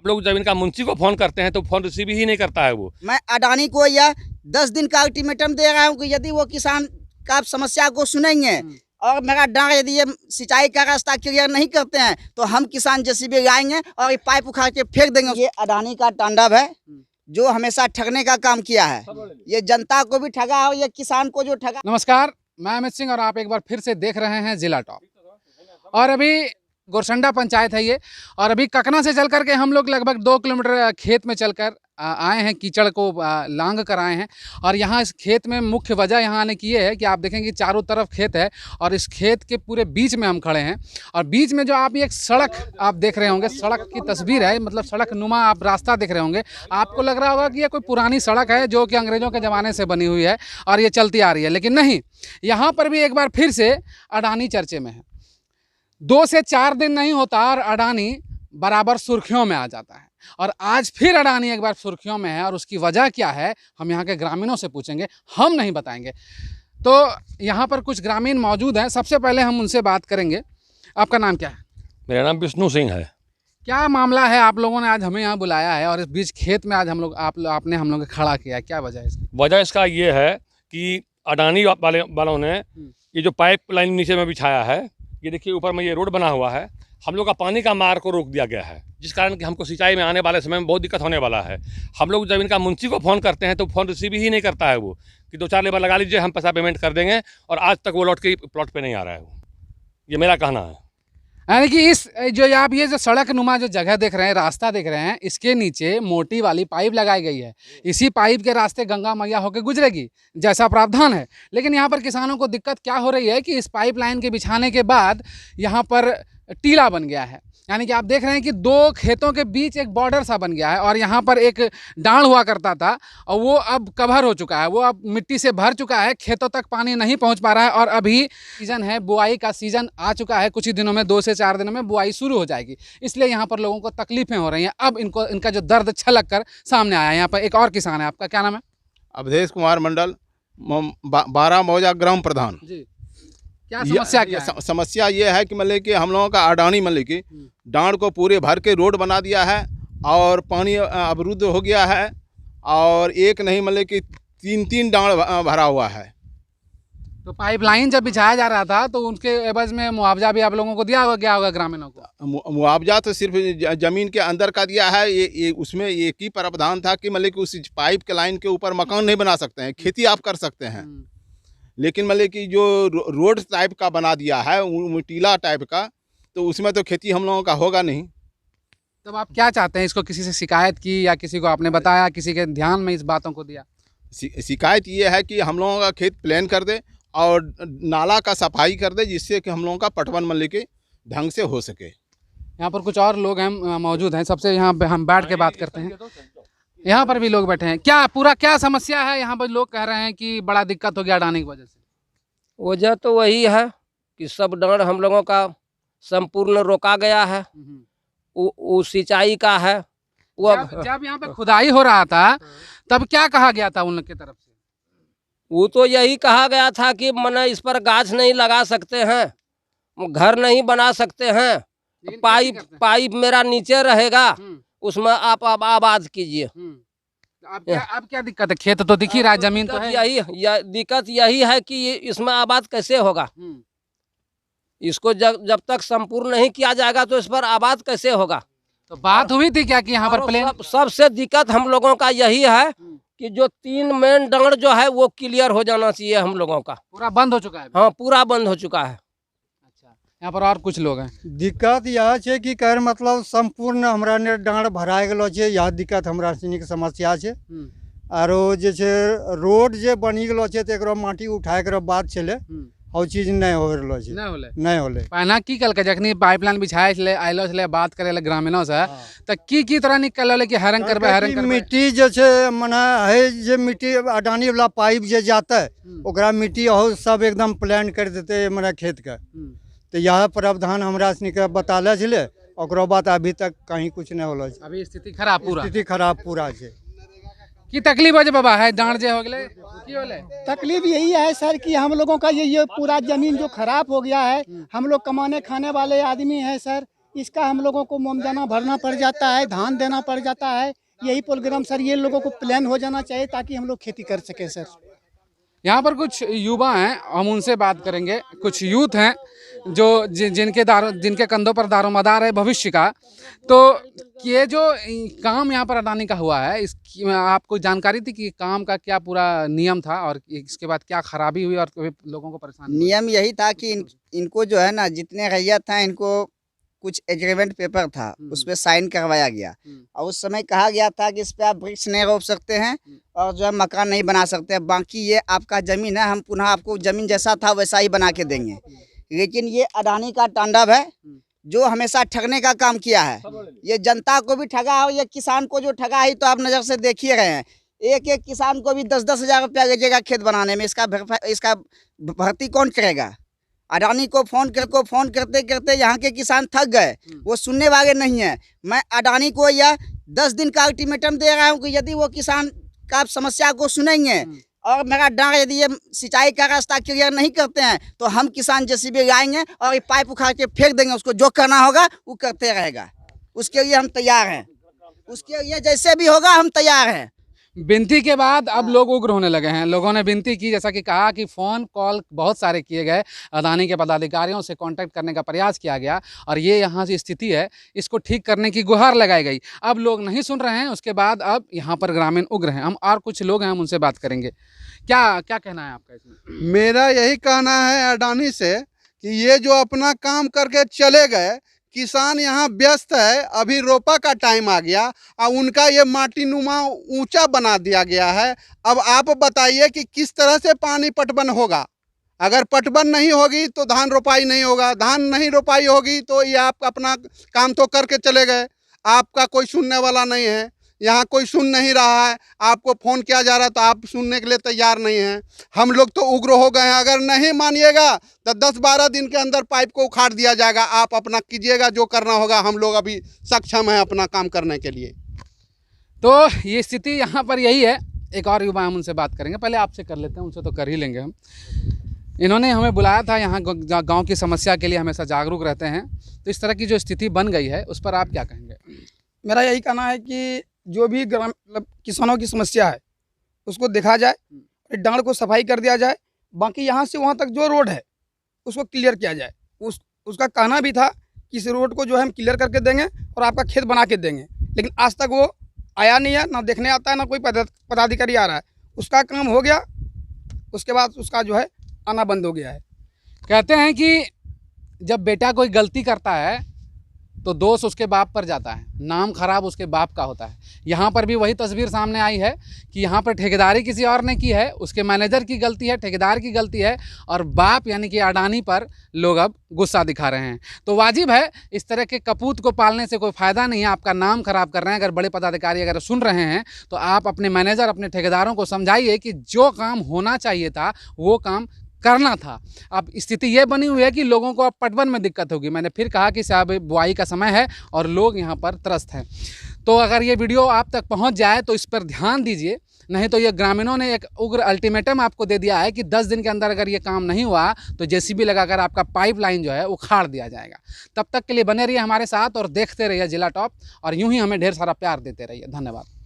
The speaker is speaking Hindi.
हम लोग जब इनका मुंशी को फोन करते हैं तो फोन रिसीव ही नहीं करता है वो। मैं अडानी को यह 10 दिन का अल्टीमेटम दे रहा हूँ कि यदि वो किसान का समस्या को सुनेंगे और मेरा डांड यदि ये सिंचाई का रास्ता क्लियर नहीं करते हैं तो हम किसान जेसीबी लाएंगे और ये पाइप उखाड़ के फेंक देंगे। ये अडानी का तांडव है जो हमेशा ठगने का काम किया है। ये जनता को भी ठगा और ये किसान को जो ठगा। नमस्कार, मैं अमित सिंह और आप एक बार फिर से देख रहे हैं जिला टॉप। और अभी गोरसंडा पंचायत है ये, और अभी ककना से चल करके हम लोग लगभग 2 किलोमीटर खेत में चलकर आए हैं, कीचड़ को लांग कर आए हैं। और यहाँ इस खेत में मुख्य वजह यहाँ आने की ये है कि आप देखेंगे चारों तरफ खेत है और इस खेत के पूरे बीच में हम खड़े हैं। और बीच में जो आप एक सड़क आप देख रहे होंगे, सड़क की तस्वीर है, मतलब सड़क नुमा आप रास्ता देख रहे होंगे। आपको लग रहा होगा कि ये कोई पुरानी सड़क है जो कि अंग्रेज़ों के ज़माने से बनी हुई है और ये चलती आ रही है, लेकिन नहीं, यहाँ पर भी एक बार फिर से अडानी चर्चे में है। 2 से 4 दिन नहीं होता और अडानी बराबर सुर्खियों में आ जाता है। और आज फिर अडानी एक बार सुर्खियों में है और उसकी वजह क्या है हम यहाँ के ग्रामीणों से पूछेंगे, हम नहीं बताएंगे। तो यहाँ पर कुछ ग्रामीण मौजूद हैं, सबसे पहले हम उनसे बात करेंगे। आपका नाम क्या है? मेरा नाम विष्णु सिंह है। क्या मामला है, आप लोगों ने आज हमें यहाँ बुलाया है और इस बीच खेत में आज हम लोग आपने हम लोग खड़ा किया है, क्या वजह है इसकी? वजह इसका ये है कि अडानी वालों ने ये जो पाइप लाइन नीचे में बिछाया है, ये देखिए ऊपर में ये रोड बना हुआ है, हम लोग का पानी का मार को रोक दिया गया है, जिस कारण कि हमको सिंचाई में आने वाले समय में बहुत दिक्कत होने वाला है। हम लोग जब इनका मुंशी को फ़ोन करते हैं तो फ़ोन रिसीव ही नहीं करता है वो, कि 2-4 लेबर लगा लीजिए, हम पैसा पेमेंट कर देंगे, और आज तक वो लौट के प्लॉट पे नहीं आ रहा है वो। ये मेरा कहना है। यानी कि इस जो आप ये जो सड़क नुमा जो जगह देख रहे हैं, रास्ता देख रहे हैं, इसके नीचे मोटी वाली पाइप लगाई गई है। इसी पाइप के रास्ते गंगा मैया होकर गुजरेगी, जैसा प्रावधान है। लेकिन यहाँ पर किसानों को दिक्कत क्या हो रही है कि इस पाइप लाइन के बिछाने के बाद यहाँ पर टीला बन गया है। यानी कि आप देख रहे हैं कि 2 खेतों के बीच एक बॉर्डर सा बन गया है और यहाँ पर एक डांड हुआ करता था और वो अब कवर हो चुका है, वो अब मिट्टी से भर चुका है, खेतों तक पानी नहीं पहुँच पा रहा है। और अभी सीज़न है, बुआई का सीज़न आ चुका है, कुछ ही दिनों में 2 से 4 दिनों में बुआई शुरू हो जाएगी, इसलिए यहाँ पर लोगों को तकलीफें हो रही हैं। अब इनका जो दर्द छलक कर सामने आया है। यहाँ पर एक और किसान है, आपका क्या नाम है? अवधेश कुमार मंडल, 12 मौजा ग्राम प्रधान जी, क्या समस्या क्या है? समस्या ये है कि मतलब कि हम लोगों का अडानी मतलब कि डांड को पूरे भर के रोड बना दिया है और पानी अवरुद्ध हो गया है, और एक नहीं मतलब कि 3-3 डांड भरा हुआ है। तो पाइपलाइन जब बिछाया जा रहा था तो उनके एवज में मुआवजा भी आप लोगों को दिया गया होगा ग्रामीणों को? मुआवजा तो सिर्फ जमीन के अंदर का दिया है। ये उसमें एक ही प्रावधान था कि मतलब कि उस पाइप के लाइन के ऊपर मकान नहीं बना सकते हैं, खेती आप कर सकते हैं। लेकिन मतलब कि जो रोड टाइप का बना दिया है, टीला टाइप का, तो उसमें तो खेती हम लोगों का होगा नहीं। तब आप क्या चाहते हैं? इसको किसी से शिकायत की या किसी को आपने बताया, किसी के ध्यान में इस बातों को दिया? शिकायत ये है कि हम लोगों का खेत प्लान कर दे और नाला का सफाई कर दे, जिससे कि हम लोगों का पटवन मतलब के ढंग से हो सके। यहाँ पर कुछ और लोग हैं मौजूद हैं, सबसे यहाँ हम बैठ के बात करते हैं। यहाँ पर भी लोग बैठे हैं। क्या समस्या है? यहाँ पर लोग कह रहे हैं कि बड़ा दिक्कत हो गया अडानी की वजह से। वजह तो वही है कि सब डांड हम लोगों का संपूर्ण रोका गया है। वो सिंचाई का है। वो जब यहाँ पे खुदाई हो रहा था तब क्या कहा गया था उन लोग की तरफ से? वो तो यही कहा गया था कि मने इस पर गाछ नहीं लगा सकते हैं, घर नहीं बना सकते हैं, पाइप मेरा नीचे रहेगा, उसमें आप आबाद कीजिए। अब क्या दिक्कत है? खेत तो दिख ही रहा है, जमीन तो है। दिक्कत यही है कि इसमें आबाद कैसे होगा? इसको जब तक संपूर्ण नहीं किया जाएगा तो इस पर आबाद कैसे होगा? तो बात हुई थी क्या कि यहाँ पर प्लेन? सबसे दिक्कत हम लोगों का यही है कि जो 3 मेन डांड जो है वो क्लियर हो जाना चाहिए हम लोगों का। पूरा बंद हो चुका है? हाँ, पूरा बंद हो चुका है। अच्छा, यहाँ पर और कुछ लोग हैं। दिक्कत यह है कि कह मतलब संपूर्ण हमरा ने डांड भरा गेलो छे, यह दिक्कत हमरा सनी के समस्या छे। आरो जे छे रोड जे बनी गेलो छे तो एकरो माटी उठाए के बाद चले, और चीज नहीं हो रहलो छे, नहीं होले। पहना की कल के जखनी पाइपलाइन बिछाए छले, आइलो छले, बात करे ले ग्रामीणों से, त की तरह निकलले कि हैरान करबे मिट्टी जे छे मने है, जे मिट्टी अडानी वाला पाइप जे जाते ओकरा मिट्टी हो सब एकदम प्लान कर देते मने खेत के। तो यह प्रावधान हमरा सनी के बताले छले, ओकरो बाद अभी तक कहीं कुछ नहीं होलो छे। अभी स्थिति खराब पूरा छे। की तकलीफ है बाबा है डांड जे हो गए? की होले? तकलीफ यही है सर कि हम लोगों का ये पूरा जमीन जो खराब हो गया है, हम लोग कमाने खाने वाले आदमी हैं सर, इसका हम लोगों को मोमजाना भरना पड़ जाता है, धान देना पड़ जाता है। यही प्रोग्राम सर ये लोगों को प्लान हो जाना चाहिए ताकि हम लोग खेती कर सकें सर। यहाँ पर कुछ युवा हैं, हम उनसे बात करेंगे। कुछ यूथ हैं जो जिनके कंधों पर दारोमदार है भविष्य का। तो ये जो काम यहाँ पर अडानी का हुआ है, इसकी आपको जानकारी थी कि काम का क्या पूरा नियम था और इसके बाद क्या खराबी हुई और लोगों को परेशानी हुई? नियम यही था कि इनको जो है ना, जितने रैयत था, इनको कुछ एग्रीमेंट पेपर था, उस पर साइन करवाया गया और उस समय कहा गया था कि इस पे आप वृक्ष नहीं रोप सकते हैं और जो है मकान नहीं बना सकते हैं, बाकी ये आपका ज़मीन है, हम पुनः आपको ज़मीन जैसा था वैसा ही बना के देंगे। लेकिन ये अडानी का तांडव है जो हमेशा ठगने का काम किया है। ये जनता को भी ठगा और ये किसान को जो ठगा है तो आप नज़र से देख ही रहे हैं। एक एक किसान को भी 10-10 हज़ार रुपया लगेगा खेत बनाने में। इसका भर्ती कौन करेगा? अडानी को फोन करते करते यहाँ के किसान थक गए, वो सुनने वाले नहीं है। मैं अडानी को यह 10 दिन का अल्टीमेटम दे रहा हूँ कि यदि वो किसान का समस्या को सुनेंगे और मेरा डांग यदि ये सिंचाई का रास्ता क्लियर नहीं करते हैं तो हम किसान जेसीबी लाएंगे और ये पाइप उखाड़ के फेंक देंगे। उसको जो करना होगा वो करते रहेगा। उसके लिए हम तैयार हैं, उसके लिए जैसे भी होगा हम तैयार हैं। विनती के बाद अब लोग उग्र होने लगे हैं। लोगों ने विनती की, जैसा कि कहा कि फ़ोन कॉल बहुत सारे किए गए, अडानी के पदाधिकारियों से कांटेक्ट करने का प्रयास किया गया और ये यहाँ से स्थिति है, इसको ठीक करने की गुहार लगाई गई। अब लोग नहीं सुन रहे हैं। उसके बाद अब यहाँ पर ग्रामीण उग्र हैं। हम और कुछ लोग हैं, हम उनसे बात करेंगे। क्या कहना है आपका इसमें? मेरा यही कहना है अडानी से कि ये जो अपना काम करके चले गए, किसान यहाँ व्यस्त है, अभी रोपा का टाइम आ गया और उनका ये माटी नुमा ऊंचा बना दिया गया है। अब आप बताइए कि किस तरह से पानी पटवन होगा। अगर पटवन नहीं होगी तो धान रोपाई नहीं होगा, धान नहीं रोपाई होगी तो ये आप अपना काम तो करके चले गए, आपका कोई सुनने वाला नहीं है। यहाँ कोई सुन नहीं रहा है। आपको फ़ोन किया जा रहा है तो आप सुनने के लिए तैयार नहीं हैं। हम लोग तो उग्र हो गए हैं। अगर नहीं मानिएगा तो 10-12 दिन के अंदर पाइप को उखाड़ दिया जाएगा। आप अपना कीजिएगा, जो करना होगा। हम लोग अभी सक्षम हैं अपना काम करने के लिए। तो ये स्थिति यहाँ पर यही है। एक और युवा हम उनसे बात करेंगे, पहले आपसे कर लेते हैं, उनसे तो कर ही लेंगे हम। इन्होंने हमें बुलाया था यहाँ गाँव की समस्या के लिए, हमेशा जागरूक रहते हैं। तो इस तरह की जो स्थिति बन गई है उस पर आप क्या कहेंगे? मेरा यही कहना है कि जो भी मतलब किसानों की समस्या है उसको देखा जाए, डांड को सफाई कर दिया जाए। बाकी यहाँ से वहाँ तक जो रोड है उसको क्लियर किया जाए। उसका कहना भी था कि इस रोड को जो है हम क्लियर करके देंगे और आपका खेत बना के देंगे, लेकिन आज तक वो आया नहीं है, ना देखने आता है, ना कोई पदाधिकारी आ रहा है। उसका काम हो गया, उसके बाद उसका जो है आना बंद हो गया है। कहते हैं कि जब बेटा कोई गलती करता है तो दोष उसके बाप पर जाता है, नाम खराब उसके बाप का होता है। यहाँ पर भी वही तस्वीर सामने आई है कि यहाँ पर ठेकेदारी किसी और ने की है, उसके मैनेजर की गलती है, ठेकेदार की गलती है और बाप यानी कि अडानी पर लोग अब गुस्सा दिखा रहे हैं। तो वाजिब है, इस तरह के कपूत को पालने से कोई फ़ायदा नहीं है, आपका नाम खराब कर रहे हैं। अगर बड़े पदाधिकारी अगर सुन रहे हैं तो आप अपने मैनेजर, अपने ठेकेदारों को समझाइए कि जो काम होना चाहिए था वो काम करना था। अब स्थिति ये बनी हुई है कि लोगों को अब पटवन में दिक्कत होगी। मैंने फिर कहा कि साहब बुआई का समय है और लोग यहाँ पर त्रस्त हैं। तो अगर ये वीडियो आप तक पहुँच जाए तो इस पर ध्यान दीजिए, नहीं तो ये ग्रामीणों ने एक उग्र अल्टीमेटम आपको दे दिया है कि 10 दिन के अंदर अगर ये काम नहीं हुआ तो जेसीबी लगाकर आपका पाइपलाइन जो है उखाड़ दिया जाएगा। तब तक के लिए बने रहिए हमारे साथ और देखते रहिए जिला टॉप, और यूँ ही हमें ढेर सारा प्यार देते रहिए। धन्यवाद।